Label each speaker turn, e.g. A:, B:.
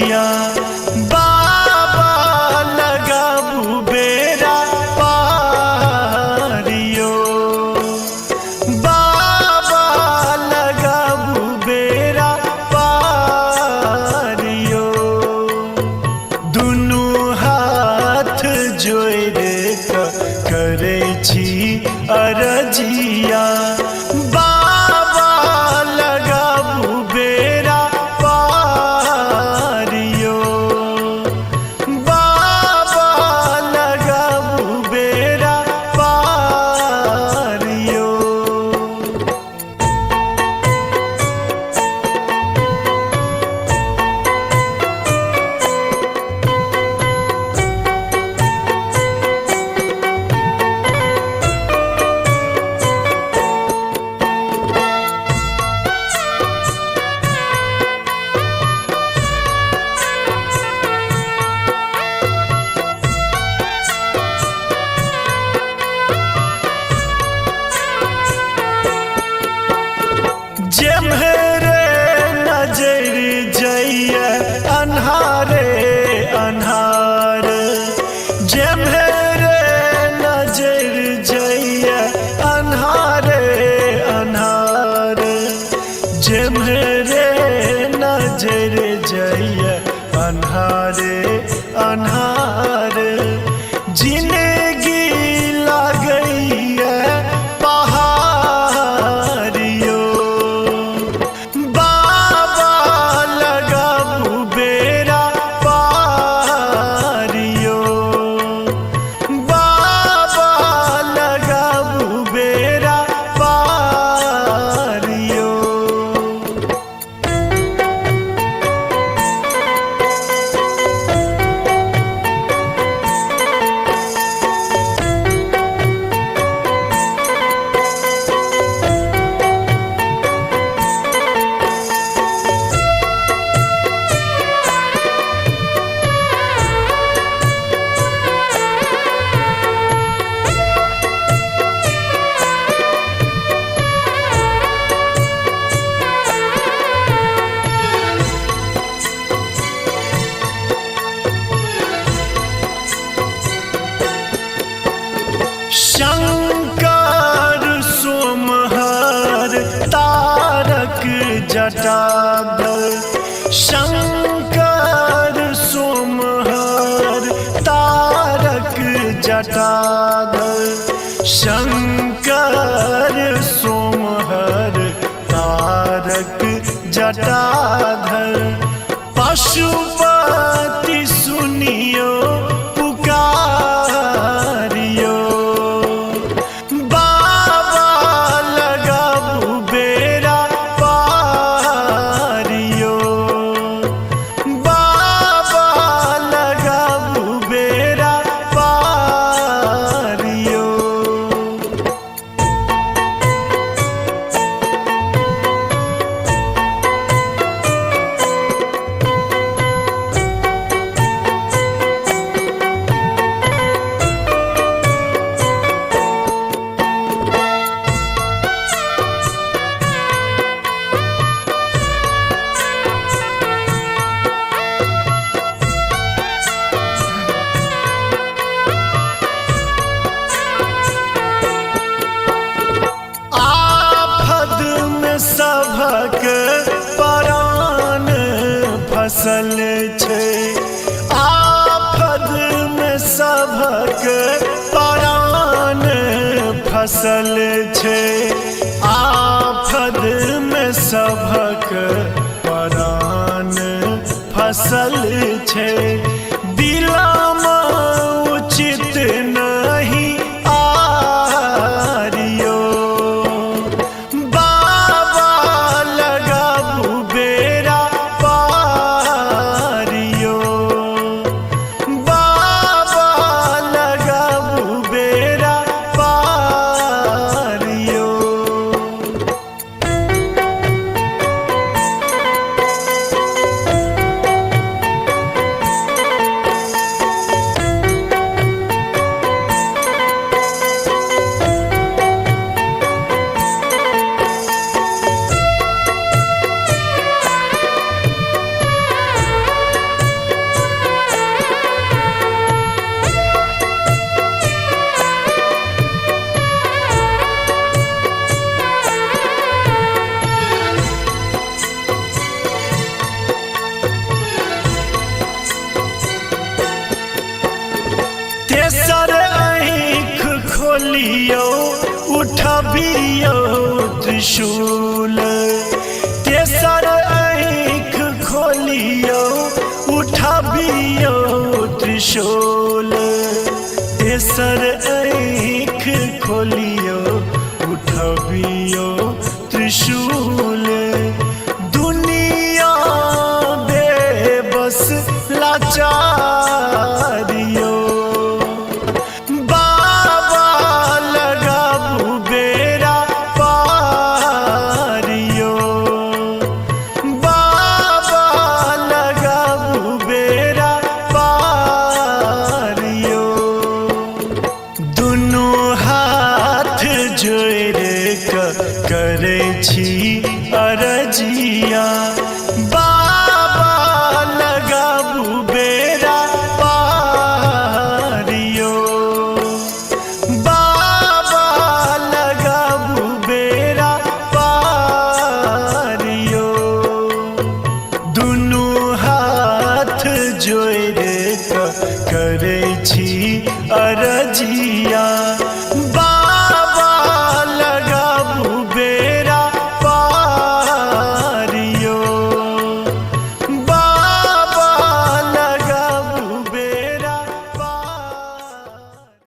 A: अरजिया बाबा लगाबू बेरा पारियो बाबा लगाबू बेरा पारियो दुनू हाथ जोड़ करे छी अरजिया बाबा लगाबू बेरा पारियो बाबा लगाबू बेरा पारियो। जेम्हरे नजर जइया अन्हारे अन्हार जेम्हरे नजर जइया अन्हारे अन्हार जेम्हरे नजर जइया अन्हारे अन्हार जिंदगी लागइया पहाड़ियो बाबा लगाबू बेरा पारियो बाबा लगाबू बेरा पारियो। शंकर सोमहर तारक जटाधर शंकर सोमहर तारक जटाधर शंकर सोमहर तारक जटाधर पशुपति सुनियो पुकारियो बाबा लगाबू बेरा पारियो बाबा लगाबू बेरा पारियो। आफत में सभक प्राण फसल छे आफत में सभक प्राण फसल छे आफत में सभक प्राण फसल छे दिलामा उचित नहीं आरियो बाबा लगाबू बेरा पारियो बाबा लगाबू बेरा पारियो। त्रिशूल तेसर आँख खोलियो उठाबियो त्रिशूल तेसर आँख खोलियो उठाबियो त्रिशूल दुनिया बेबस लाचारियो बाबा लगाबू बेरा पारियो बाबा लगाबू बेरा पारियो दुनू हाथ जोड़ करे छी अरजिया बाबा लगाबू बेरा पारियो बाबा लगाबू बेरा पारियो दुनू हाथ जोड़ करे छी अरजिया।